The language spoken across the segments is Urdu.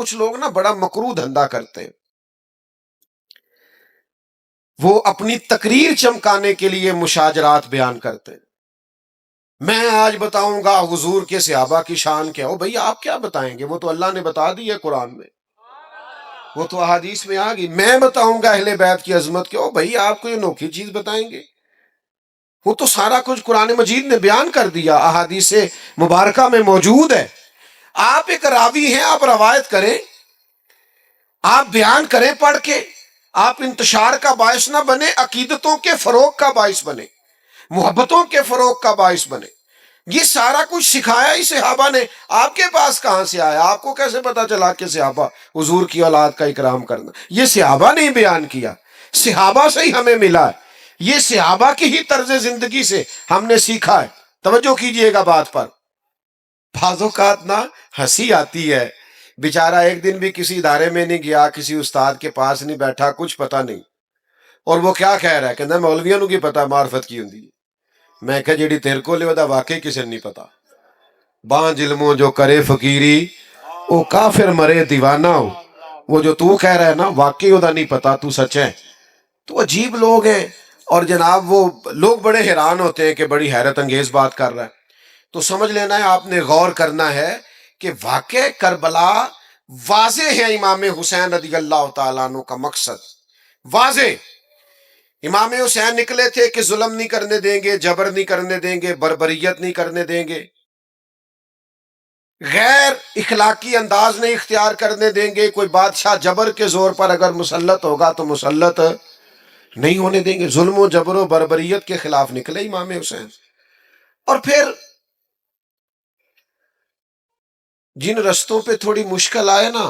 کچھ لوگ نا بڑا مکروہ دھندا کرتے ہیں، وہ اپنی تقریر چمکانے کے لیے مشاجرات بیان کرتے ہیں۔ میں آج بتاؤں گا حضور کے صحابہ کی شان کیا ہو۔ بھئی آپ کیا بتائیں گے؟ وہ تو اللہ نے بتا دی ہے قرآن میں، وہ تو احادیث میں آ گئی۔ میں بتاؤں گا اہل بیت کی عظمت کیا ہو؟ بھئی آپ کو یہ انوکھی چیز بتائیں گے؟ وہ تو سارا کچھ قرآن مجید نے بیان کر دیا، احادیث مبارکہ میں موجود ہے۔ آپ ایک راوی ہیں، آپ روایت کریں، آپ بیان کریں پڑھ کے، آپ انتشار کا باعث نہ بنے، عقیدتوں کے فروغ کا باعث بنے، محبتوں کے فروغ کا باعث بنے۔ یہ سارا کچھ سکھایا ہی صحابہ نے، آپ کے پاس کہاں سے آیا؟ آپ کو کیسے پتا چلا کہ صحابہ حضور کی اولاد کا اکرام کرنا؟ یہ صحابہ نے ہی بیان کیا، صحابہ سے ہی ہمیں ملا ہے، یہ صحابہ کی ہی طرز زندگی سے ہم نے سیکھا ہے۔ توجہ کیجئے گا بات پر۔ بعض اوقات نا ہنسی آتی ہے، بیچارہ ایک دن بھی کسی ادارے میں نہیں گیا، کسی استاد کے پاس نہیں بیٹھا، کچھ پتہ نہیں، اور وہ کیا کہہ رہا ہے، کہنا مولویوں نوں کی پتہ معرفت کی ہوندی ہے۔ میں کہا جیڑی تیرے کو لے واقعی کسی نہیں پتا۔ بانج علموں جو کرے فقیری، او کافر مرے دیوانہ ہو۔ وہ جو تو کہہ رہا ہے نا واقعی وہ نہیں پتا، تو سچ ہے۔ تو عجیب لوگ ہیں، اور جناب وہ لوگ بڑے حیران ہوتے ہیں کہ بڑی حیرت انگیز بات کر رہا ہے۔ تو سمجھ لینا ہے، آپ نے غور کرنا ہے کہ واقع کربلا واضح ہے۔ امام حسین رضی اللہ تعالیٰ عنہ کا مقصد واضح۔ امام حسین نکلے تھے کہ ظلم نہیں کرنے دیں گے، جبر نہیں کرنے دیں گے، بربریت نہیں کرنے دیں گے، غیر اخلاقی انداز نہیں اختیار کرنے دیں گے۔ کوئی بادشاہ جبر کے زور پر اگر مسلط ہوگا تو مسلط نہیں ہونے دیں گے۔ ظلم و جبر و بربریت کے خلاف نکلے امام حسین۔ اور پھر جن رستوں پہ تھوڑی مشکل آئے نا،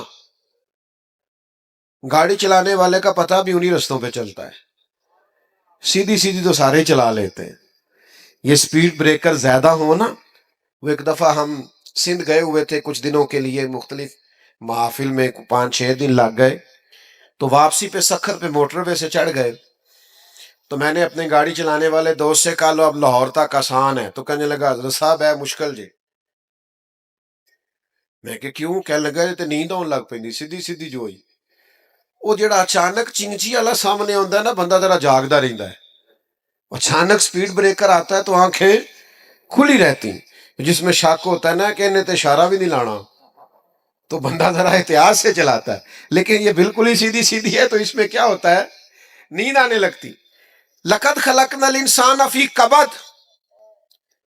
گاڑی چلانے والے کا پتہ بھی انہی رستوں پہ چلتا ہے، سیدھی سیدھی تو سارے چلا لیتے ہیں۔ یہ سپیڈ بریکر زیادہ ہو نا، وہ ایک دفعہ ہم سندھ گئے ہوئے تھے کچھ دنوں کے لیے، مختلف محافل میں 5-6 دن لگ گئے، تو واپسی پہ سکھر پہ موٹر وے سے چڑھ گئے۔ تو میں نے اپنے گاڑی چلانے والے دوست سے کہا لو اب لاہور تک آسان ہے، تو کہنے لگا حضرت صاحب ہے مشکل جی۔ میں کہ کیوں؟ کہنے لگا تے نیند آن لگ پی سیدھی سیدھی جو ہوئی۔ وہ جڑا اچانک چنگچی والا سامنے آتا ہے نا، بندہ ذرا جاگتا رہتا ہے، اچانک سپیڈ بریکر آتا ہے تو آنکھیں کھلی رہتی، جس میں شک ہوتا ہے نا کہ انہیں تے اشارہ بھی نہیں لانا، تو بندہ ذرا احتیاط سے چلاتا ہے۔ لیکن یہ بالکل ہی سیدھی سیدھی ہے، تو اس میں کیا ہوتا ہے، نیند آنے لگتی۔ لقد خلقنا الانسان فی کبد،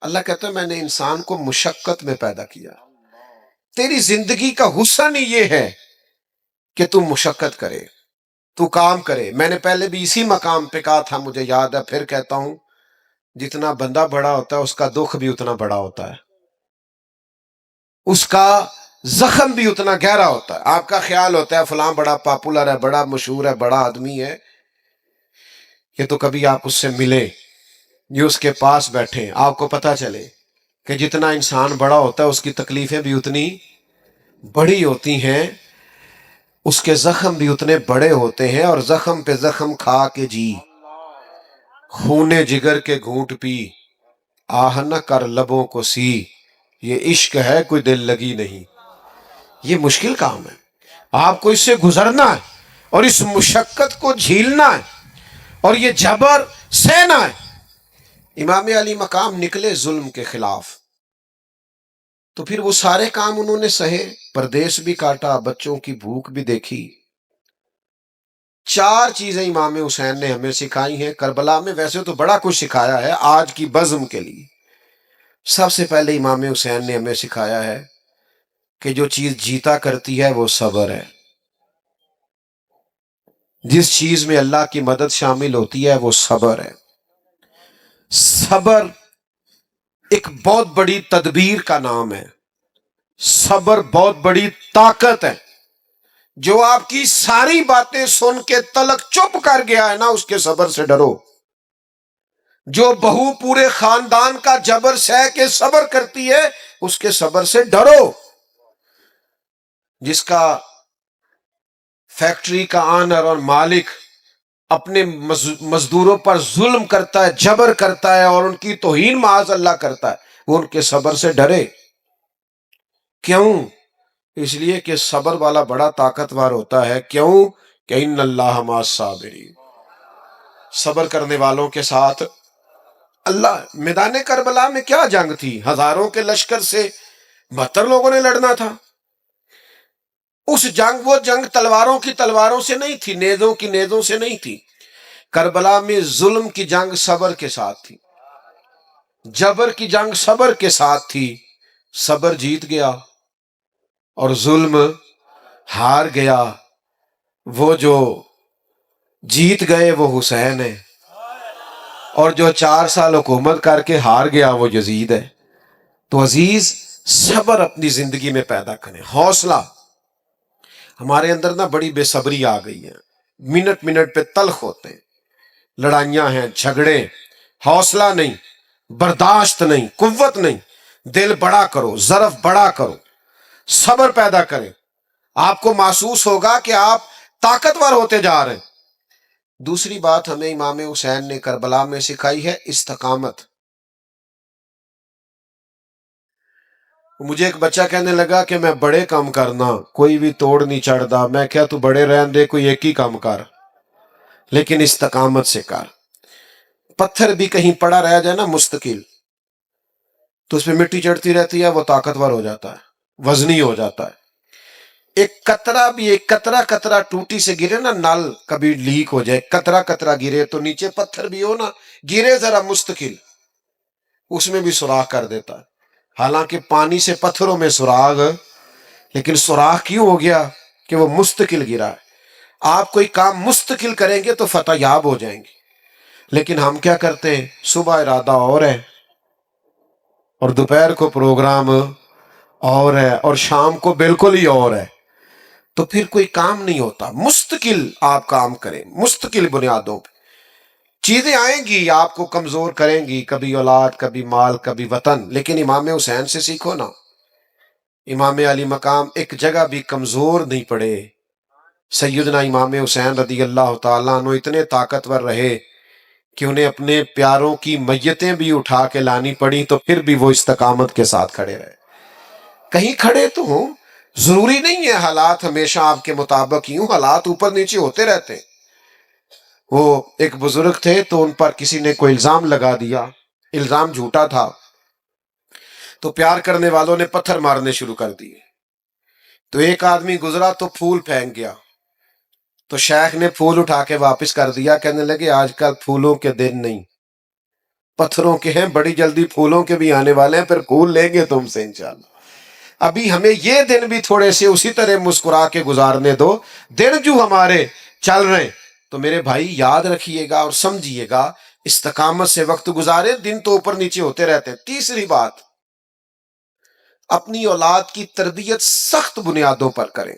اللہ کہتا ہے میں نے انسان کو مشقت میں پیدا کیا۔ تیری زندگی کا حسن ہی یہ ہے کہ تم مشقت کرے، تو کام کرے۔ میں نے پہلے بھی اسی مقام پہ کہا تھا، مجھے یاد ہے، پھر کہتا ہوں، جتنا بندہ بڑا ہوتا ہے اس کا دکھ بھی اتنا بڑا ہوتا ہے، اس کا زخم بھی اتنا گہرا ہوتا ہے۔ آپ کا خیال ہوتا ہے فلاں بڑا پاپولر ہے، بڑا مشہور ہے، بڑا آدمی ہے، یہ تو کبھی آپ اس سے ملیں، یہ اس کے پاس بیٹھیں، آپ کو پتہ چلے کہ جتنا انسان بڑا ہوتا ہے اس کی تکلیفیں بھی اتنی بڑی ہوتی ہیں، اس کے زخم بھی اتنے بڑے ہوتے ہیں، اور زخم پہ زخم کھا کے جی، خون جگر کے گھونٹ پی، آہ نہ کر لبوں کو سی، یہ عشق ہے کوئی دل لگی نہیں۔ یہ مشکل کام ہے، آپ کو اس سے گزرنا ہے، اور اس مشقت کو جھیلنا ہے، اور یہ جبر سہنا ہے۔ امام علی مقام نکلے ظلم کے خلاف، تو پھر وہ سارے کام انہوں نے سہے، پردیس بھی کاٹا، بچوں کی بھوک بھی دیکھی۔ 4 چیزیں امام حسین نے ہمیں سکھائی ہیں کربلا میں، ویسے تو بڑا کچھ سکھایا ہے آج کی بزم کے لیے۔ سب سے پہلے امام حسین نے ہمیں سکھایا ہے کہ جو چیز جیتا کرتی ہے وہ صبر ہے۔ جس چیز میں اللہ کی مدد شامل ہوتی ہے وہ صبر ہے۔ صبر ایک بہت بڑی تدبیر کا نام ہے، صبر بہت بڑی طاقت ہے۔ جو آپ کی ساری باتیں سن کے تلک چپ کر گیا ہے نا، اس کے صبر سے ڈرو۔ جو بہو پورے خاندان کا جبر سہ کے صبر کرتی ہے، اس کے صبر سے ڈرو۔ جس کا فیکٹری کا آنر اور مالک اپنے مزدوروں پر ظلم کرتا ہے، جبر کرتا ہے، اور ان کی توہین معاذ اللہ کرتا ہے، وہ ان کے صبر سے ڈرے۔ کیوں؟ اس لیے کہ صبر والا بڑا طاقتور ہوتا ہے. کیوں؟ کہ ان اللہ مع الصابرین، صبر کرنے والوں کے ساتھ اللہ. میدان کربلا میں کیا جنگ تھی؟ ہزاروں کے لشکر سے 72 لوگوں نے لڑنا تھا. اس جنگ، وہ جنگ تلواروں کی تلواروں سے نہیں تھی، نیزوں کی نیزوں سے نہیں تھی. کربلا میں ظلم کی جنگ صبر کے ساتھ تھی، جبر کی جنگ صبر کے ساتھ تھی. صبر جیت گیا اور ظلم ہار گیا. وہ جو جیت گئے وہ حسین ہے، اور جو 4 سال حکومت کر کے ہار گیا وہ یزید ہے. تو عزیز، صبر اپنی زندگی میں پیدا کریں. حوصلہ. ہمارے اندر نا بڑی بے صبری آ گئی ہے، منٹ منٹ پہ تلخ ہوتے ہیں، لڑائیاں ہیں، جھگڑے. حوصلہ نہیں، برداشت نہیں، قوت نہیں. دل بڑا کرو، ظرف بڑا کرو، صبر پیدا کریں. آپ کو محسوس ہوگا کہ آپ طاقتور ہوتے جا رہے ہیں. دوسری بات ہمیں امام حسین نے کربلا میں سکھائی ہے استقامت. مجھے ایک بچہ کہنے لگا کہ میں بڑے کام کرنا، کوئی بھی توڑ نہیں چڑھتا. میں کیا تو بڑے رہن دے، کوئی ایک ہی کام کر، لیکن استقامت سے کر. پتھر بھی کہیں پڑا رہ جائے نا مستقل، تو اس پہ مٹی چڑھتی رہتی ہے، وہ طاقتور ہو جاتا ہے، وزنی ہو جاتا ہے. ایک قطرہ بھی، ایک قطرہ قطرہ ٹوٹی سے گرے نا، نل کبھی لیک ہو جائے، قطرہ قطرہ گرے تو نیچے پتھر بھی ہو نا، گرے ذرا مستقل، اس میں بھی سوراخ کر دیتا ہے. حالانکہ پانی سے پتھروں میں سوراخ، لیکن سوراخ کیوں ہو گیا؟ کہ وہ مستقل گرا ہے. آپ کوئی کام مستقل کریں گے تو فتح یاب ہو جائیں گے. لیکن ہم کیا کرتے ہیں؟ صبح ارادہ اور ہے، اور دوپہر کو پروگرام اور ہے، اور شام کو بالکل ہی اور ہے. تو پھر کوئی کام نہیں ہوتا. مستقل آپ کام کریں، مستقل بنیادوں پہ. چیزیں آئیں گی آپ کو کمزور کریں گی، کبھی اولاد، کبھی مال، کبھی وطن، لیکن امام حسین سے سیکھو نا. امام علی مقام ایک جگہ بھی کمزور نہیں پڑے. سیدنا امام حسین رضی اللہ تعالیٰ عنہ اتنے طاقتور رہے کہ انہیں اپنے پیاروں کی میتیں بھی اٹھا کے لانی پڑی، تو پھر بھی وہ استقامت کے ساتھ کھڑے رہے. کہیں کھڑے تو ہوں. ضروری نہیں ہے حالات ہمیشہ آپ کے مطابق ہی ہوں، حالات اوپر نیچے ہوتے رہتے ہیں. وہ ایک بزرگ تھے تو ان پر کسی نے کوئی الزام لگا دیا، الزام جھوٹا تھا، تو پیار کرنے والوں نے پتھر مارنے شروع کر دیے. تو ایک آدمی گزرا تو پھول پھینک گیا، تو شیخ نے پھول اٹھا کے واپس کر دیا. کہنے لگے آج کل پھولوں کے دن نہیں، پتھروں کے ہیں. بڑی جلدی پھولوں کے بھی آنے والے ہیں، پھر پھول لیں گے تم سے انشاءاللہ. ابھی ہمیں یہ دن بھی تھوڑے سے اسی طرح مسکرا کے گزارنے دو، دن جو ہمارے چل رہے ہیں. تو میرے بھائی یاد رکھیے گا اور سمجھیے گا، استقامت سے وقت گزارے، دن تو اوپر نیچے ہوتے رہتے ہیں. تیسری بات، اپنی اولاد کی تربیت سخت بنیادوں پر کریں.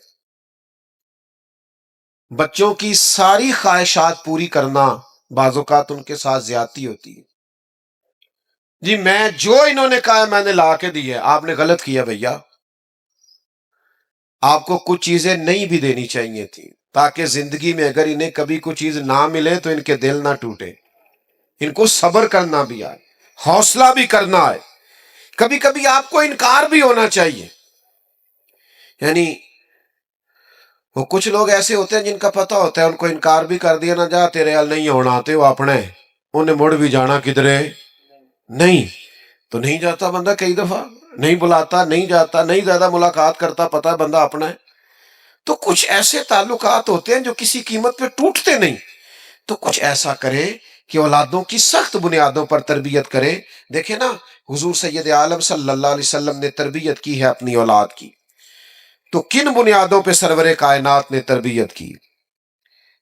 بچوں کی ساری خواہشات پوری کرنا بعض اوقات ان کے ساتھ زیادتی ہوتی ہے. جی میں جو انہوں نے کہا میں نے لا کے دی ہے. آپ نے غلط کیا بھیا. آپ کو کچھ چیزیں نہیں بھی دینی چاہیے تھی، تاکہ زندگی میں اگر انہیں کبھی کوئی چیز نہ ملے تو ان کے دل نہ ٹوٹے. ان کو صبر کرنا بھی آئے، حوصلہ بھی کرنا ہے. کبھی کبھی آپ کو انکار بھی ہونا چاہیے. یعنی وہ کچھ لوگ ایسے ہوتے ہیں جن کا پتہ ہوتا ہے ان کو انکار بھی کر دیا، نہ جا تیرے حال نہیں ہونا آتے وہ اپنے، انہیں مڑ بھی جانا کدھرے نہیں. تو نہیں جاتا بندہ، کئی دفعہ نہیں بلاتا، نہیں جاتا، نہیں زیادہ ملاقات کرتا، پتہ بندہ اپنا ہے. تو کچھ ایسے تعلقات ہوتے ہیں جو کسی قیمت پہ ٹوٹتے نہیں. تو کچھ ایسا کرے کہ اولادوں کی سخت بنیادوں پر تربیت کرے. دیکھیں نا، حضور سید عالم صلی اللہ علیہ وسلم نے تربیت کی ہے اپنی اولاد کی، تو کن بنیادوں پہ سرور کائنات نے تربیت کی؟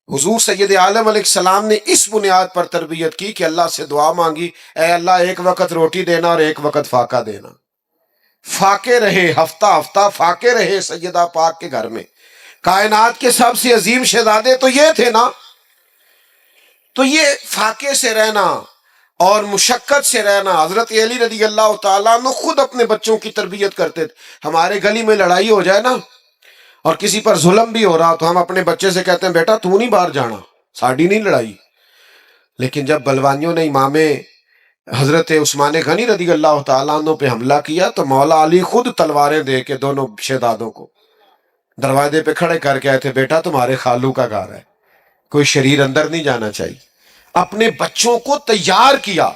حضور سید عالم علیہ السلام نے اس بنیاد پر تربیت کی کہ اللہ سے دعا مانگی، اے اللہ ایک وقت روٹی دینا اور ایک وقت فاقہ دینا. فاقے رہے، ہفتہ ہفتہ فاقے رہے سیدہ پاک کے گھر میں. کائنات کے سب سے عظیم شہزادے تو یہ تھے نا. تو یہ فاقے سے رہنا اور مشقت سے رہنا. حضرت علی رضی اللہ تعالیٰ عنہ خود اپنے بچوں کی تربیت کرتے تھے. ہمارے گلی میں لڑائی ہو جائے نا اور کسی پر ظلم بھی ہو رہا تو ہم اپنے بچے سے کہتے ہیں بیٹا تو نہیں باہر جانا، ساڑی نہیں لڑائی. لیکن جب بلوانیوں نے امام حضرت عثمان غنی رضی اللہ تعالیٰ عنہ پہ حملہ کیا تو مولا علی خود تلواریں دے کے دونوں شہزادوں کو دروازے پہ کھڑے کر کے آئے تھے، بیٹا تمہارے خالو کا گھر ہے، کوئی شریر اندر نہیں جانا چاہیے۔ اپنے بچوں کو تیار کیا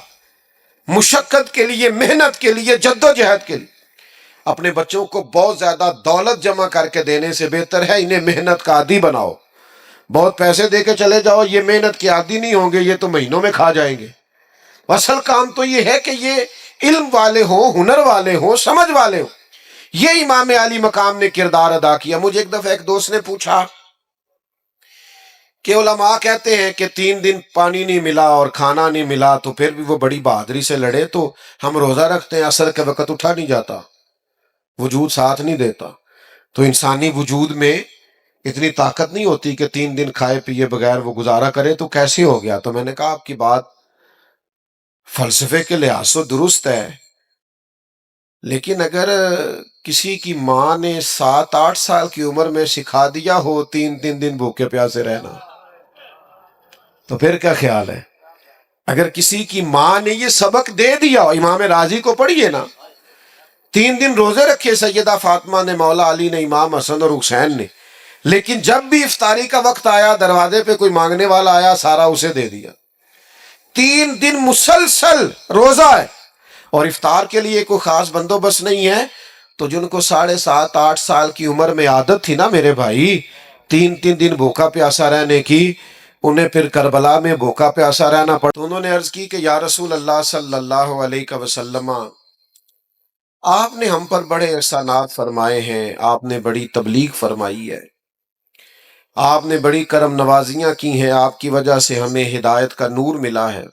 مشقت کے لیے، محنت کے لیے، جدوجہد کے لیے۔ اپنے بچوں کو بہت زیادہ دولت جمع کر کے دینے سے بہتر ہے انہیں محنت کا عادی بناؤ۔ بہت پیسے دے کے چلے جاؤ، یہ محنت کے عادی نہیں ہوں گے، یہ تو مہینوں میں کھا جائیں گے۔ اصل کام تو یہ ہے کہ یہ علم والے ہوں، ہنر والے ہوں، سمجھ والے ہوں۔ یہ امام علی مقام نے کردار ادا کیا۔ مجھے ایک دفعہ ایک دوست نے پوچھا کہ علماء کہتے ہیں کہ 3 دن پانی نہیں ملا اور کھانا نہیں ملا تو پھر بھی وہ بڑی بہادری سے لڑے، تو ہم روزہ رکھتے ہیں، عصر کے وقت اٹھا نہیں جاتا، وجود ساتھ نہیں دیتا۔ تو انسانی وجود میں اتنی طاقت نہیں ہوتی کہ 3 دن کھائے پیے بغیر وہ گزارا کرے، تو کیسے ہو گیا؟ تو میں نے کہا آپ کی بات فلسفے کے لحاظ سے درست ہے، لیکن اگر کسی کی ماں نے 7-8 سال کی عمر میں سکھا دیا ہو 3 دن بھوکے پیاسے رہنا، تو پھر کیا خیال ہے؟ اگر کسی کی ماں نے یہ سبق دے دیا، امام راضی کو پڑھیے نا، 3 دن روزے رکھے سیدہ فاطمہ نے، مولا علی نے، امام حسن اور حسین نے، لیکن جب بھی افطاری کا وقت آیا، دروازے پہ کوئی مانگنے والا آیا، سارا اسے دے دیا۔ 3 دن مسلسل روزہ ہے، اور افطار کے لیے کوئی خاص بندوبست نہیں ہے، تو جن کو 7.5-8 سال کی عمر میں عادت تھی نا میرے بھائی 3 دن بھوکا پیاسا رہنے کی، انہیں پھر کربلا میں بھوکا پیاسا رہنا پڑا۔ تو انہوں نے عرض کی کہ یا رسول اللہ صلی اللہ علیہ وسلم، آپ نے ہم پر بڑے احسانات فرمائے ہیں، آپ نے بڑی تبلیغ فرمائی ہے، آپ نے بڑی کرم نوازیاں کی ہیں، آپ کی وجہ سے ہمیں ہدایت کا نور ملا ہے،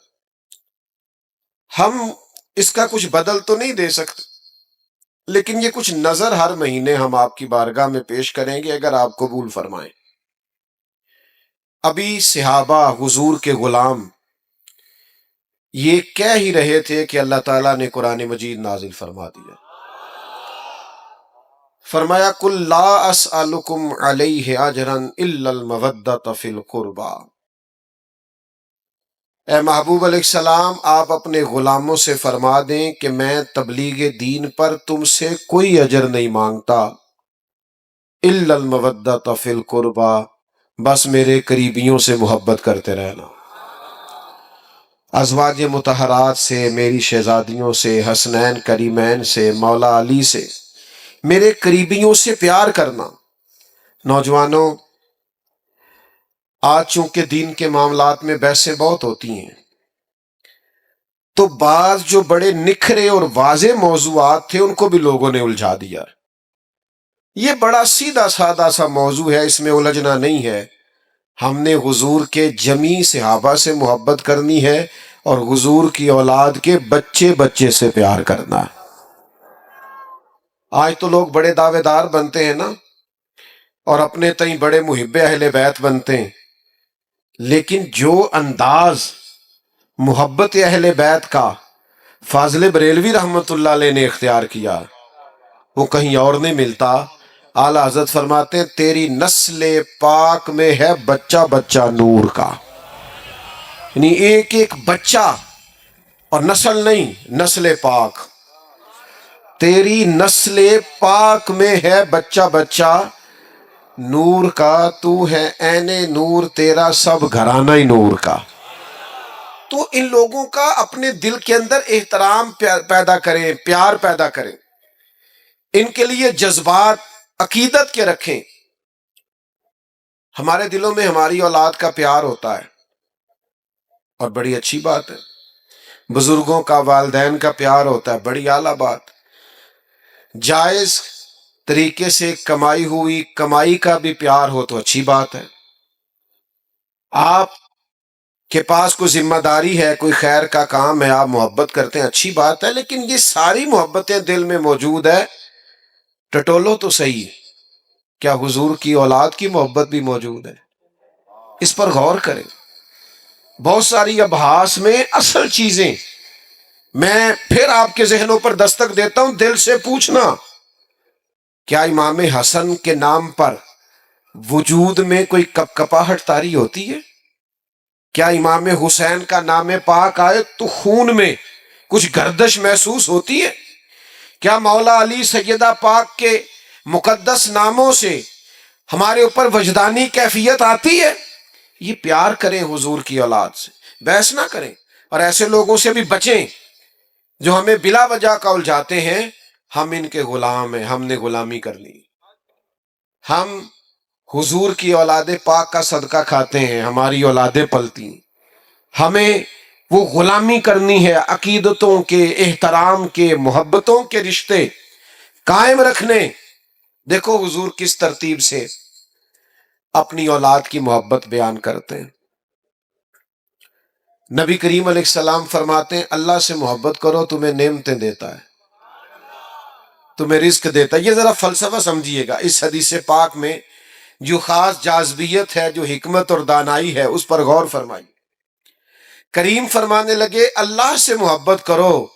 ہم اس کا کچھ بدل تو نہیں دے سکتے، لیکن یہ کچھ نظر ہر مہینے ہم آپ کی بارگاہ میں پیش کریں گے اگر آپ قبول فرمائیں۔ ابھی صحابہ حضور کے غلام یہ کہہ ہی رہے تھے کہ اللہ تعالیٰ نے قرآن مجید نازل فرما دیا، فرمایا قل لا اسألکم علیہ اجرا الا المودۃ فی القربى، اے محبوب علیہ السلام آپ اپنے غلاموں سے فرما دیں کہ میں تبلیغ دین پر تم سے کوئی اجر نہیں مانگتا، الا المودۃ فی القربى، بس میرے قریبیوں سے محبت کرتے رہنا، ازواج مطہرات سے، میری شہزادیوں سے، حسنین کریمین سے، مولا علی سے، میرے قریبیوں سے پیار کرنا۔ نوجوانوں، آج چونکہ دین کے معاملات میں بحثیں بہت ہوتی ہیں، تو بعض جو بڑے نکھرے اور واضح موضوعات تھے ان کو بھی لوگوں نے الجھا دیا۔ یہ بڑا سیدھا سادہ سا موضوع ہے، اس میں الجھنا نہیں ہے۔ ہم نے حضور کے جمیع صحابہ سے محبت کرنی ہے اور حضور کی اولاد کے بچے بچے سے پیار کرنا ہے۔ آج تو لوگ بڑے دعوے دار بنتے ہیں نا، اور اپنے تئیں بڑے محب اہل بیت بنتے ہیں، لیکن جو انداز محبت اہل بیت کا فاضل بریلوی رحمت اللہ علیہ نے اختیار کیا وہ کہیں اور نہیں ملتا۔ اعلیٰ حضرت فرماتے ہیں تیری نسل پاک میں ہے بچہ بچہ نور کا، یعنی ایک ایک بچہ، اور نسل نہیں، نسل پاک، تیری نسل پاک میں ہے بچہ بچہ نور کا، تو ہے عین نور، تیرا سب گھرانہ ہی نور کا۔ تو ان لوگوں کا اپنے دل کے اندر احترام پیدا کریں، پیار پیدا کریں، ان کے لیے جذبات عقیدت کے رکھیں۔ ہمارے دلوں میں ہماری اولاد کا پیار ہوتا ہے اور بڑی اچھی بات ہے، بزرگوں کا، والدین کا پیار ہوتا ہے، بڑی اعلیٰ بات۔ جائز طریقے سے کمائی ہوئی کمائی کا بھی پیار ہو تو اچھی بات ہے۔ آپ کے پاس کوئی ذمہ داری ہے، کوئی خیر کا کام ہے، آپ محبت کرتے ہیں، اچھی بات ہے، لیکن یہ ساری محبتیں دل میں موجود ہے، ٹٹولو تو صحیح، کیا حضور کی اولاد کی محبت بھی موجود ہے؟ اس پر غور کریں۔ بہت ساری ابحاث میں اصل چیزیں میں پھر آپ کے ذہنوں پر دستک دیتا ہوں، دل سے پوچھنا، کیا امام حسن کے نام پر وجود میں کوئی کپکپاہٹ طاری ہوتی ہے؟ کیا امام حسین کا نام پاک آئے تو خون میں کچھ گردش محسوس ہوتی ہے؟ کیا مولا علی سیدہ پاک کے مقدس ناموں سے ہمارے اوپر وجدانی کیفیت آتی ہے، یہ پیار کریں حضور کی اولاد سے، بحث نہ کریں، اور ایسے لوگوں سے بھی بچیں جو ہمیں بلا وجہ کا الجھاتے ہیں ہم ان کے غلام ہیں، ہم نے غلامی کر لی۔ ہم حضور کی اولاد پاک کا صدقہ کھاتے ہیں، ہماری اولادیں پلتی ہیں، ہمیں وہ غلامی کرنی ہے، عقیدتوں کے، احترام کے، محبتوں کے رشتے قائم رکھنے۔ دیکھو حضور کس ترتیب سے اپنی اولاد کی محبت بیان کرتے ہیں۔ نبی کریم علیہ السلام فرماتے ہیں اللہ سے محبت کرو، تمہیں نعمتیں دیتا ہے، تمہیں رزق دیتا ہے۔ یہ ذرا فلسفہ سمجھیے گا، اس حدیث پاک میں جو خاص جاذبیت ہے، جو حکمت اور دانائی ہے، اس پر غور فرمائیے۔ کریم فرمانے لگے اللہ سے محبت کرو،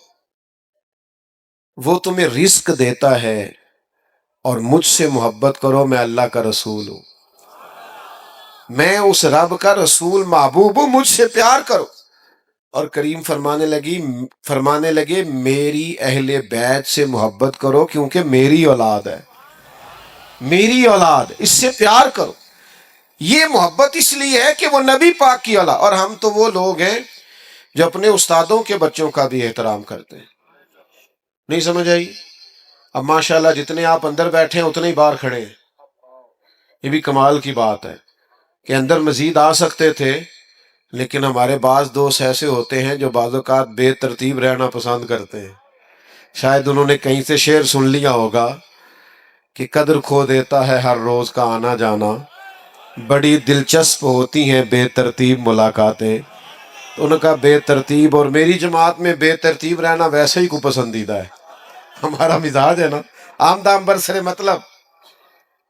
وہ تمہیں رزق دیتا ہے، اور مجھ سے محبت کرو، میں اللہ کا رسول ہوں، میں اس رب کا رسول محبوب ہوں، مجھ سے پیار کرو۔ اور کریم فرمانے لگے میری اہل بیت سے محبت کرو، کیونکہ میری اولاد ہے، میری اولاد، اس سے پیار کرو۔ یہ محبت اس لیے ہے کہ وہ نبی پاک کی اولاد، اور ہم تو وہ لوگ ہیں جو اپنے استادوں کے بچوں کا بھی احترام کرتے ہیں۔ نہیں سمجھ آئی؟ اب ماشاءاللہ جتنے آپ اندر بیٹھے ہیں اتنے ہی باہر کھڑے ہیں، یہ بھی کمال کی بات ہے کہ اندر مزید آ سکتے تھے، لیکن ہمارے بعض دوست ایسے ہوتے ہیں جو بعض اوقات بے ترتیب رہنا پسند کرتے ہیں۔ شاید انہوں نے کہیں سے شعر سن لیا ہوگا کہ قدر کھو دیتا ہے ہر روز کا آنا جانا، بڑی دلچسپ ہوتی ہیں بے ترتیب ملاقاتیں۔ تو انہوں نے کہا بے ترتیب، اور میری جماعت میں بے ترتیب رہنا ویسے ہی کو پسندیدہ ہے، ہمارا مزاج ہے نا، آمدام برسر مطلب۔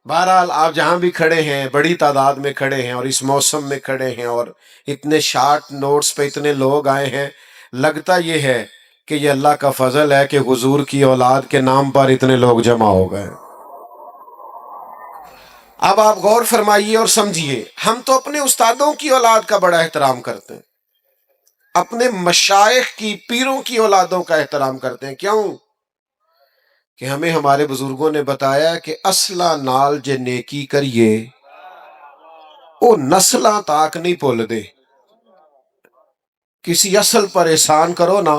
بہرحال آپ جہاں بھی کھڑے ہیں، بڑی تعداد میں کھڑے ہیں، اور اس موسم میں کھڑے ہیں، اور اتنے شارٹ نوٹس پہ اتنے لوگ آئے ہیں، لگتا یہ ہے کہ یہ اللہ کا فضل ہے کہ حضور کی اولاد کے نام پر اتنے لوگ جمع ہو گئے۔ اب آپ غور فرمائیے اور سمجھیے، ہم تو اپنے استادوں کی اولاد کا بڑا احترام کرتے ہیں، اپنے مشائخ کی، پیروں کی اولادوں کا احترام کرتے ہیں۔ کیوں؟ کہ ہمیں ہمارے بزرگوں نے بتایا کہ اصلہ نال جے نیکی کریے او نسلاں تاک نہیں بھول دے۔ کسی اصل پر احسان کرو نا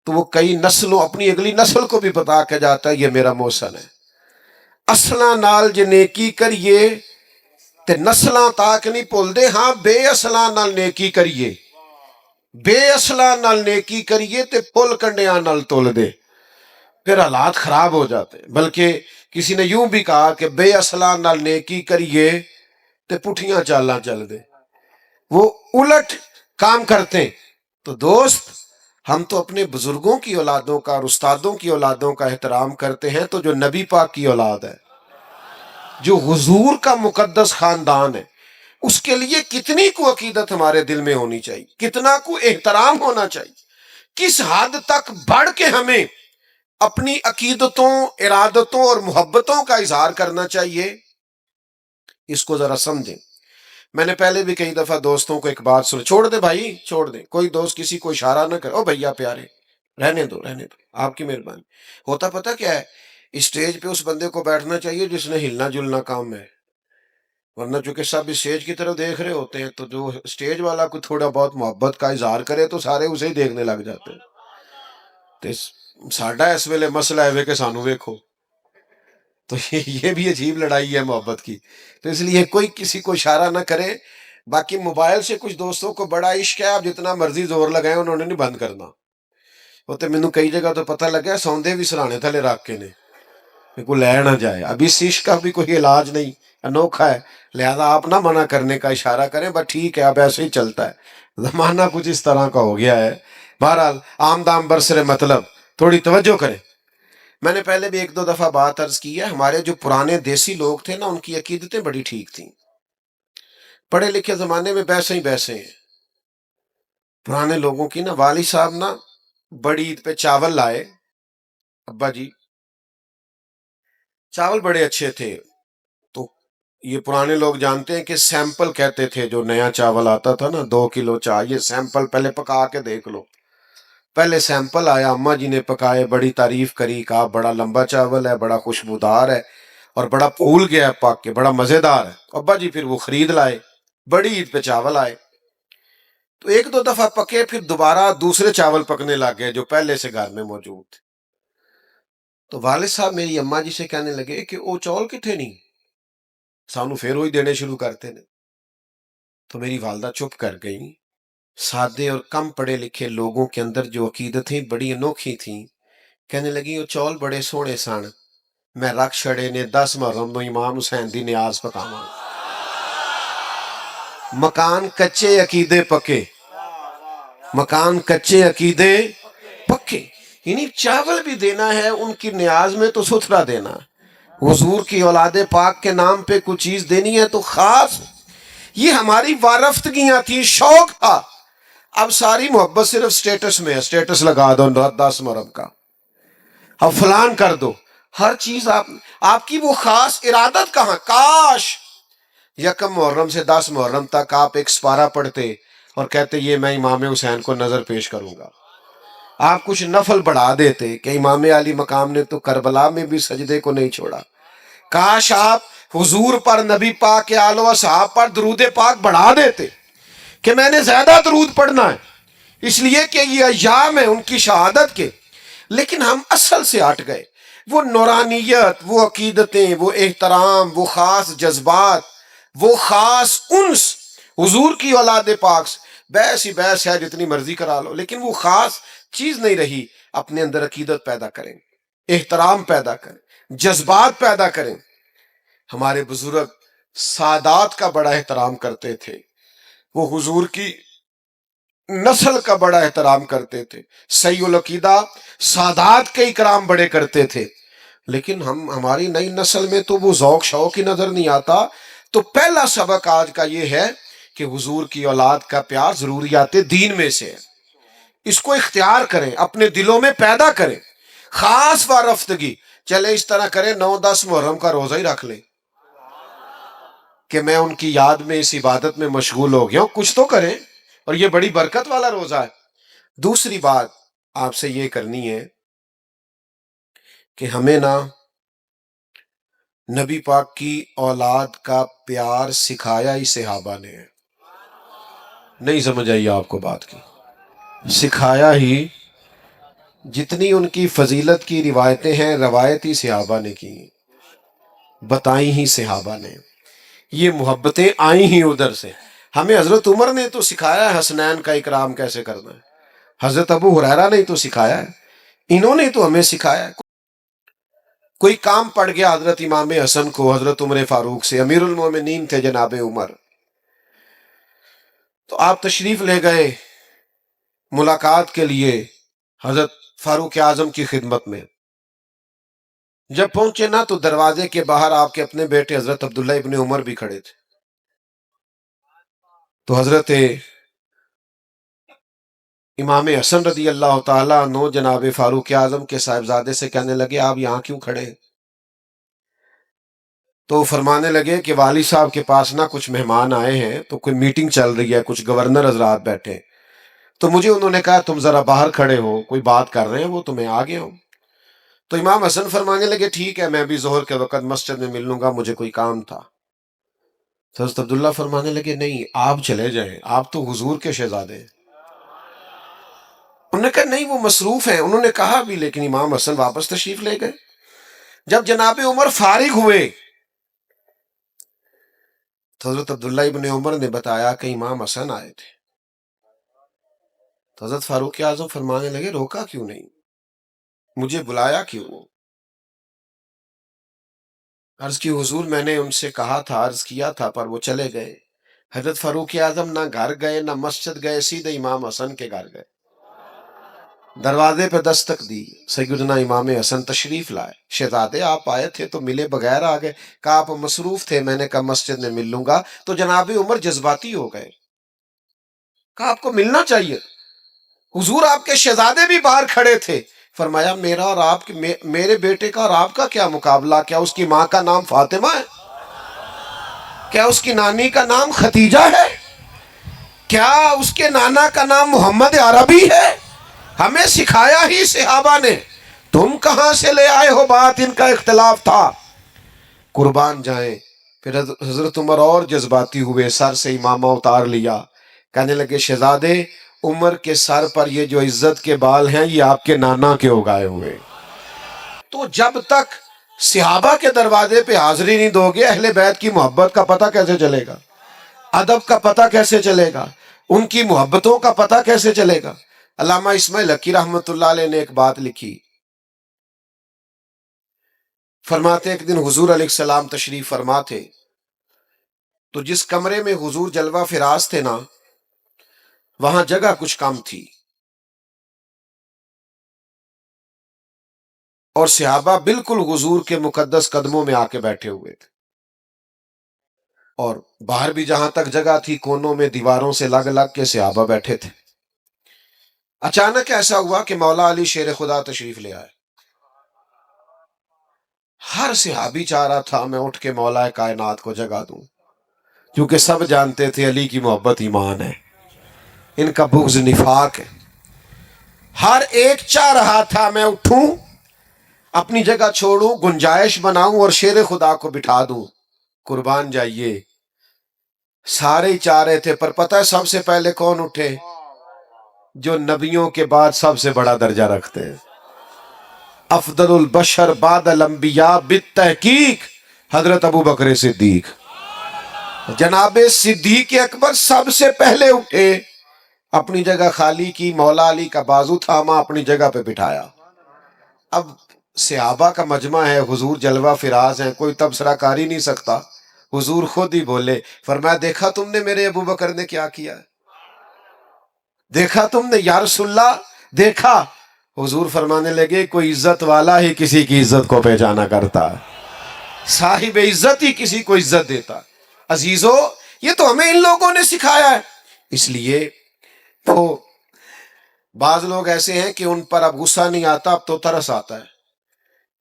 تو وہ کئی نسلوں، اپنی اگلی نسل کو بھی بتا کے جاتا ہے یہ میرا محسن ہے۔ اصلاں نال جے نیکی کریے تے نسلاں تاک نہیں بھول دے، ہاں بے اصلاں نال نیکی کریے، بے اصلاں نال نیکی کریے تے پل کنڈیاں نال تول دے، پھر حالات خراب ہو جاتے۔ بلکہ کسی نے یوں بھی کہا کہ بے اصلاں نال نیکی کریے تے پٹھیاں چالاں چل دے، وہ الٹ کام کرتے ہیں۔ تو دوست، ہم تو اپنے بزرگوں کی اولادوں کا اور استادوں کی اولادوں کا احترام کرتے ہیں، تو جو نبی پاک کی اولاد ہے، جو حضور کا مقدس خاندان ہے، اس کے لیے کتنی کو عقیدت ہمارے دل میں ہونی چاہیے، کتنا کو احترام ہونا چاہیے، کس حد تک بڑھ کے ہمیں اپنی عقیدتوں، ارادتوں اور محبتوں کا اظہار کرنا چاہیے، اس کو ذرا سمجھیں۔ میں نے پہلے بھی کئی دفعہ دوستوں کو ایک بات سنی، چھوڑ دے بھائی، چھوڑ دے، کوئی دوست کسی کو اشارہ نہ کرے، او بھیا پیارے رہنے دو، رہنے دو، آپ کی مہربانی۔ ہوتا پتہ کیا ہے، اسٹیج پہ اس بندے کو بیٹھنا چاہیے جس نے ہلنا جلنا کام ہے، ورنہ چونکہ سب اسٹیج کی طرف دیکھ رہے ہوتے ہیں، تو جو اسٹیج والا کو تھوڑا بہت محبت کا اظہار کرے تو سارے اسے ہی دیکھنے لگ جاتے ہیں۔ تو ساڈا اس ویلے مسئلہ ہے کہ سانو ویکھو، تو یہ بھی عجیب لڑائی ہے محبت کی۔ تو اس لیے کوئی کسی کو اشارہ نہ کرے۔ باقی موبائل سے کچھ دوستوں کو بڑا عشق ہے، آپ جتنا مرضی زور لگائیں انہوں نے نہیں بند کرنا۔ وہ تو مینوں کئی جگہ تو پتہ لگا سوندے بھی سرانے تھلے رکھ کے نے کہ کوئی لے نہ جائے۔ اب اس عشق کا بھی کوئی علاج نہیں، انوکھا ہے، لہذا آپ نہ منع کرنے کا اشارہ کریں، بس ٹھیک ہے اب ایسے ہی چلتا ہے، زمانہ کچھ اس طرح کا ہو گیا ہے۔ بہرحال آمدام برسر مطلب، تھوڑی توجہ کریں۔ میں نے پہلے بھی ایک دو دفعہ بات عرض کی ہے، ہمارے جو پرانے دیسی لوگ تھے نا، ان کی عقیدتیں بڑی ٹھیک تھیں۔ پڑھے لکھے زمانے میں بیسے ہی بیسے ہیں۔ پرانے لوگوں کی نا، والد صاحب نا بڑی عید پہ چاول لائے، ابا جی چاول بڑے اچھے تھے، تو یہ پرانے لوگ جانتے ہیں کہ سیمپل کہتے تھے، جو نیا چاول آتا تھا نا 2 کلو چاہیے، سیمپل پہلے پکا کے دیکھ لو۔ پہلے سیمپل آیا، اماں جی نے پکائے، بڑی تعریف کری، کہا بڑا لمبا چاول ہے، بڑا خوشبودار ہے۔ اور بڑا پھول گیا ہے پک کے، بڑا مزیدار ہے۔ ابا جی پھر وہ خرید لائے، بڑی عید پہ چاول آئے، تو ایک دو دفعہ پکے، پھر دوبارہ دوسرے چاول پکنے لگ گئے جو پہلے سے گھر میں موجود تھے۔ تو والد صاحب میری اماں جی سے کہنے لگے کہ وہ چول کتنے نہیں، سانو پھر وہی دینے شروع کرتے نے۔ تو میری والدہ چپ کر گئی۔ سادے اور کم پڑھے لکھے لوگوں کے اندر جو عقیدتیں بڑی انوکھی تھیں، کہنے لگی وہ چول بڑے سونے سن، میں رکھ چھڑے نے 10 محرم نو امام حسین دی نیاز پکاواں۔ مکان کچے عقیدے پکے، مکان کچے عقیدے پکے، یعنی چاول بھی دینا ہے ان کی نیاز میں تو ستھرا دینا۔ حضور کی اولاد پاک کے نام پہ کوئی چیز دینی ہے تو خاص، یہ ہماری وارفتگیاں تھیں، شوق تھا۔ اب ساری محبت صرف سٹیٹس میں ہے، سٹیٹس لگا دو 10 محرم کا، اب فلان کر دو، ہر چیز آپ کی وہ خاص ارادت کہاں؟ کاش یکم محرم سے 10 محرم تک آپ ایک سپارہ پڑھتے اور کہتے یہ میں امام حسین کو نظر پیش کروں گا، آپ کچھ نفل بڑھا دیتے کہ امام علی مقام نے تو کربلا میں بھی سجدے کو نہیں چھوڑا۔ کاش آپ حضور پر، نبی پاک کے آل و اصحاب پر درود پاک بڑھا دیتے کہ میں نے زیادہ درود پڑھنا ہے، اس لیے کہ یہ ایام ہیں ان کی شہادت کے۔ لیکن ہم اصل سے ہٹ گئے، وہ نورانیت، وہ عقیدتیں، وہ احترام، وہ خاص جذبات، وہ خاص انس حضور کی اولاد پاک سے۔ بحث ہی بحث ہے، جتنی مرضی کرا لو، لیکن وہ خاص چیز نہیں رہی۔ اپنے اندر عقیدت پیدا کریں، احترام پیدا کریں، جذبات پیدا کریں۔ ہمارے بزرگ سادات کا بڑا احترام کرتے تھے، وہ حضور کی نسل کا بڑا احترام کرتے تھے، صحیح العقیدہ سادات کے اکرام بڑے کرتے تھے۔ لیکن ہماری نئی نسل میں تو وہ ذوق شوق ہی نظر نہیں آتا۔ تو پہلا سبق آج کا یہ ہے کہ حضور کی اولاد کا پیار ضروریات دین میں سے ہے، اس کو اختیار کریں، اپنے دلوں میں پیدا کریں، خاص وارفتگی۔ چلے اس طرح کریں 9-10 محرم کا روزہ ہی رکھ لیں کہ میں ان کی یاد میں اس عبادت میں مشغول ہو گیا ہوں، کچھ تو کریں، اور یہ بڑی برکت والا روزہ ہے۔ دوسری بات آپ سے یہ کرنی ہے کہ ہمیں نبی پاک کی اولاد کا پیار سکھایا ہی صحابہ نے ہے۔ نہیں سمجھ آئی آپ کو بات کی؟ سکھایا ہی، جتنی ان کی فضیلت کی روایتیں ہیں، روایت ہی صحابہ نے کی، بتائیں ہی صحابہ نے، یہ محبتیں آئیں ہی ادھر سے۔ ہمیں حضرت عمر نے تو سکھایا ہے حسنین کا اکرام کیسے کرنا ہے، حضرت ابو ہریرہ نے تو سکھایا ہے، انہوں نے تو ہمیں سکھایا ہے۔ کوئی کام پڑ گیا حضرت امام حسن کو حضرت عمر فاروق سے، امیر المومنین تھے جناب عمر، تو آپ تشریف لے گئے ملاقات کے لیے حضرت فاروق اعظم کی خدمت میں۔ جب پہنچے نا تو دروازے کے باہر آپ کے اپنے بیٹے حضرت عبداللہ ابن عمر بھی کھڑے تھے۔ تو حضرت امام حسن رضی اللہ تعالیٰ عنہ جناب فاروق اعظم کے صاحبزادے سے کہنے لگے آپ یہاں کیوں کھڑے ہیں؟ تو فرمانے لگے کہ والد صاحب کے پاس نا کچھ مہمان آئے ہیں، تو کوئی میٹنگ چل رہی ہے، کچھ گورنر حضرات بیٹھے ہیں، تو مجھے انہوں نے کہا تم ذرا باہر کھڑے ہو، کوئی بات کر رہے ہیں وہ، تو میں آ گیا ہوں۔ تو امام حسن فرمانے لگے ٹھیک ہے، میں بھی ظہر کے وقت مسجد میں مل لوں گا، مجھے کوئی کام تھا۔ تو حضرت عبداللہ فرمانے لگے نہیں آپ چلے جائیں، آپ تو حضور کے شہزادے ہیں۔ انہوں نے کہا نہیں وہ مصروف ہیں، انہوں نے کہا بھی، لیکن امام حسن واپس تشریف لے گئے۔ جب جناب عمر فارغ ہوئے تو حضرت عبداللہ ابن عمر نے بتایا کہ امام حسن آئے تھے۔ تو حضرت فاروق اعظم فرمانے لگے روکا کیوں نہیں، مجھے بلایا کیوں؟ عرض کی حضور میں نے ان سے کہا تھا، عرض کیا تھا، پر وہ چلے گئے۔ حضرت فاروق اعظم نہ گھر گئے نہ مسجد گئے، سیدھے امام حسن کے گھر گئے، دروازے پہ دستک دی، سیدنا امام حسن تشریف لائے، شہزادے آپ آئے تھے تو ملے بغیر آ گئے، کہا آپ مصروف تھے، میں نے کہا مسجد میں مل لوں گا۔ تو جناب عمر جذباتی ہو گئے، کہا آپ کو ملنا چاہیے، حضور آپ کے شہزادے بھی باہر کھڑے تھے۔ فرمایا میرا اور آپ کے، میرے بیٹے کا اور آپ کا کیا مقابلہ؟ کیا اس کی ماں کا نام فاطمہ ہے؟ کیا اس کی نانی کا نام ختیجہ ہے؟ کیا اس کے نانا کا نام محمد عربی ہے؟ ہمیں سکھایا ہی صحابہ نے، تم کہاں سے لے آئے ہو؟ بات ان کا اختلاف تھا۔ قربان جائیں. پھر حضرت عمر اور جذباتی ہوئے، سر سے امامہ اتار لیا، کہنے لگے شہزادے عمر کے سر پر یہ جو عزت کے بال ہیں یہ آپ کے نانا کے اگائے ہوئے. تو جب تک صحابہ کے دروازے پہ حاضری نہیں دو گے، اہل بیت کی محبت کا پتہ کیسے چلے گا؟ ادب کا پتہ کیسے چلے گا؟ ان کی محبتوں کا پتہ کیسے چلے گا؟ علامہ اسماعیل حقی رحمۃ اللہ علیہ نے ایک بات لکھی، فرماتے ایک دن حضور علیہ السلام تشریف فرما تھے، تو جس کمرے میں حضور جلوہ فراز تھے نا، وہاں جگہ کچھ کم تھی، اور صحابہ بالکل حضور کے مقدس قدموں میں آ کے بیٹھے ہوئے تھے، اور باہر بھی جہاں تک جگہ تھی کونوں میں دیواروں سے لگ لگ کے صحابہ بیٹھے تھے. اچانک ایسا ہوا کہ مولا علی شیر خدا تشریف لے آئے. ہر صحابی چاہ رہا تھا میں اٹھ کے مولا کائنات کو جگہ دوں، کیونکہ سب جانتے تھے علی کی محبت ایمان ہے، ان کا بغض نفاق ہے. ہر ایک چاہ رہا تھا میں اٹھوں، اپنی جگہ چھوڑوں، گنجائش بناؤں اور شیر خدا کو بٹھا دوں. قربان جائیے، سارے ہی چاہ رہے تھے، پر پتہ ہے سب سے پہلے کون اٹھے؟ جو نبیوں کے بعد سب سے بڑا درجہ رکھتے ہیں. افضل البشر بعد الانبیاء بالتحقیق حضرت ابو بکر صدیق. جناب صدیق اکبر سب سے پہلے اٹھے، اپنی جگہ خالی کی، مولا علی کا بازو تھاما، اپنی جگہ پہ بٹھایا. اب صحابہ کا مجمع ہے، حضور جلوہ فراز ہیں، کوئی تبصرہ کر ہی نہیں سکتا. حضور خود ہی بولے، فرمایا دیکھا تم نے میرے ابو بکر نے کیا کیا؟ دیکھا تم نے یا رسول اللہ؟ دیکھا. حضور فرمانے لگے کوئی عزت والا ہی کسی کی عزت کو پہچانا کرتا، صاحب عزت ہی کسی کو عزت دیتا. عزیزو، یہ تو ہمیں ان لوگوں نے سکھایا ہے. اس لیے تو بعض لوگ ایسے ہیں کہ ان پر اب غصہ نہیں آتا، اب تو ترس آتا ہے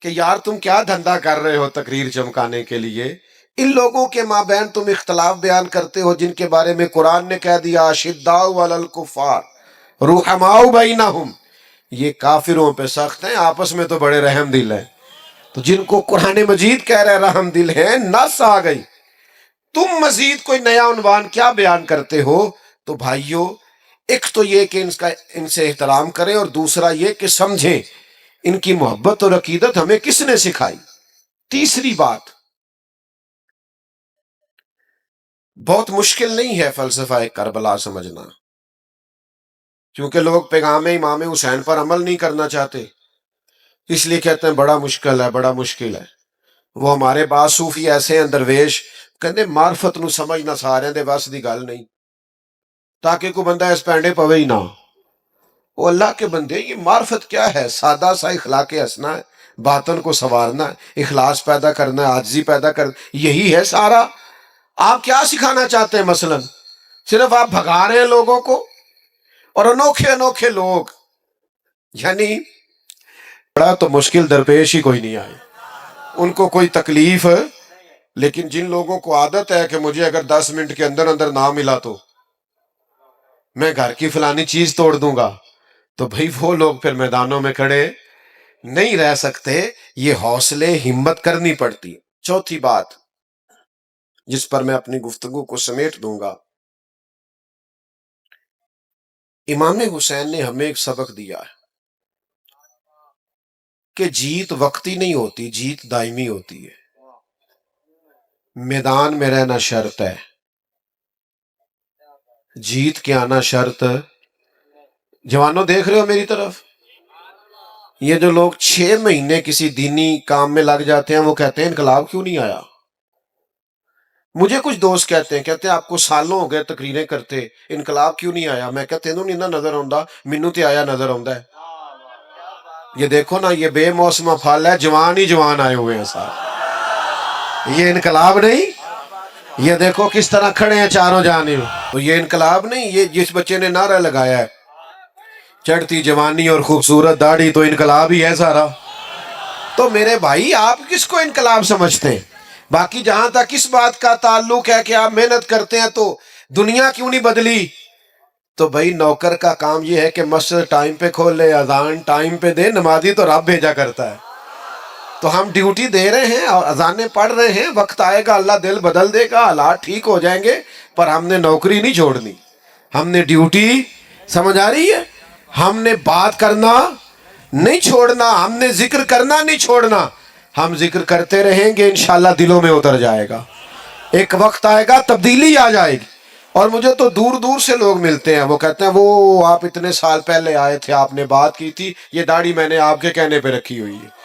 کہ یار تم کیا دھندا کر رہے ہو تقریر چمکانے کے لیے. ان لوگوں کے مابین تم اختلاف بیان کرتے ہو جن کے بارے میں قرآن نے کہہ دیا اشداء علی الکفار رحماء بینہم، یہ کافروں پہ سخت ہیں، آپس میں تو بڑے رحم دل ہیں. تو جن کو قرآن مجید کہہ رہے رحم دل ہیں، نس آ گئی، تم مزید کوئی نیا عنوان کیا بیان کرتے ہو؟ تو بھائیو، ایک تو یہ کہ ان سے احترام کریں، اور دوسرا یہ کہ سمجھیں ان کی محبت اور عقیدت ہمیں کس نے سکھائی. تیسری بات، بہت مشکل نہیں ہے فلسفہ کربلا سمجھنا، کیونکہ لوگ پیغام امام حسین پر عمل نہیں کرنا چاہتے، اس لیے کہتے ہیں بڑا مشکل ہے، بڑا مشکل ہے. وہ ہمارے بعض صوفی ایسے ہیں درویش، کہتے معرفت نو سمجھنا سارے دے بس دی گل نہیں، تاکہ کوئی بندہ اس پینڈے پوے ہی نہ. وہ اللہ کے بندے، یہ معرفت کیا ہے؟ سادہ سا اخلاق ہنسنا ہے، باطن کو سنوارنا ہے، اخلاص پیدا کرنا ہے، عاجزی پیدا کرنا، یہی ہے سارا. آپ کیا سکھانا چاہتے ہیں؟ مثلا صرف آپ بھگا رہے ہیں لوگوں کو، اور انوکھے انوکھے لوگ، یعنی بڑا تو مشکل درپیش ہی کوئی نہیں آئے، ان کو کوئی تکلیف. لیکن جن لوگوں کو عادت ہے کہ مجھے اگر 10 منٹ کے اندر اندر نہ ملا تو میں گھر کی فلانی چیز توڑ دوں گا، تو بھئی وہ لوگ پھر میدانوں میں کھڑے نہیں رہ سکتے. یہ حوصلے ہمت کرنی پڑتی. چوتھی بات جس پر میں اپنی گفتگو کو سمیٹ دوں گا، امام حسین نے ہمیں ایک سبق دیا ہے کہ جیت وقتی نہیں ہوتی، جیت دائمی ہوتی ہے. میدان میں رہنا شرط ہے، جیت کے آنا شرط. جوانوں دیکھ رہے ہو میری طرف؟ یہ جو لوگ 6 مہینے کسی دینی کام میں لگ جاتے ہیں، وہ کہتے ہیں انقلاب کیوں نہیں آیا. مجھے کچھ دوست کہتے ہیں آپ کو سالوں ہو گئے تقریریں کرتے، انقلاب کیوں نہیں آیا. میں کہتے ہیں نہیں نظر آندا، مینوں تے آیا نظر آندا ہے. یہ دیکھو نا، یہ بے موسمہ پھل ہے، جوان ہی جوان آئے ہوئے ہیں صاحب، یہ انقلاب نہیں. یہ دیکھو کس طرح کھڑے ہیں چاروں جانب، تو یہ انقلاب نہیں. یہ جس بچے نے نعرہ لگایا ہے چڑھتی جوانی اور خوبصورت داڑھی، تو انقلاب ہی ہے سارا. تو میرے بھائی، آپ کس کو انقلاب سمجھتے ہیں؟ باقی جہاں تک اس بات کا تعلق ہے کہ آپ محنت کرتے ہیں تو دنیا کیوں نہیں بدلی، تو بھائی نوکر کا کام یہ ہے کہ مسجد ٹائم پہ کھولے، اذان ٹائم پہ دے، نمازی تو رب بھیجا کرتا ہے. تو ہم ڈیوٹی دے رہے ہیں اور اذانیں پڑھ رہے ہیں، وقت آئے گا اللہ دل بدل دے گا، حالات ٹھیک ہو جائیں گے، پر ہم نے نوکری نہیں چھوڑنی، ہم نے ڈیوٹی، سمجھ آ رہی ہے، ہم نے بات کرنا نہیں چھوڑنا، ہم نے ذکر کرنا نہیں چھوڑنا، ہم ذکر کرتے رہیں گے، انشاءاللہ دلوں میں اتر جائے گا، ایک وقت آئے گا تبدیلی آ جائے گی۔ اور مجھے تو دور دور سے لوگ ملتے ہیں، وہ کہتے ہیں وہ آپ اتنے سال پہلے آئے تھے، آپ نے بات کی تھی، یہ داڑھی میں نے آپ کے کہنے پہ رکھی ہوئی ہے۔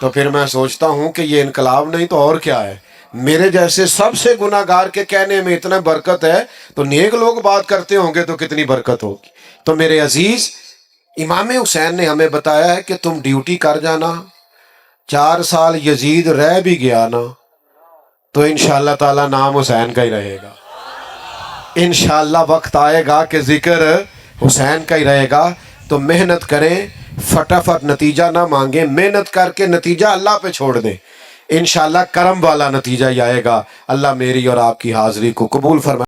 تو پھر میں سوچتا ہوں کہ یہ انقلاب نہیں تو اور کیا ہے، میرے جیسے سب سے گناہ گار کے کہنے میں اتنا برکت ہے، تو نیک لوگ بات کرتے ہوں گے تو کتنی برکت ہوگی۔ تو میرے عزیز، امام حسین نے ہمیں بتایا ہے کہ تم ڈیوٹی کر جانا، 4 سال یزید رہ بھی گیا نا تو انشاءاللہ تعالی نام حسین کا ہی رہے گا، انشاءاللہ وقت آئے گا کہ ذکر حسین کا ہی رہے گا۔ تو محنت کریں، فٹافٹ نتیجہ نہ مانگیں، محنت کر کے نتیجہ اللہ پہ چھوڑ دیں، انشاءاللہ کرم والا نتیجہ ہی آئے گا۔ اللہ میری اور آپ کی حاضری کو قبول فرمائے۔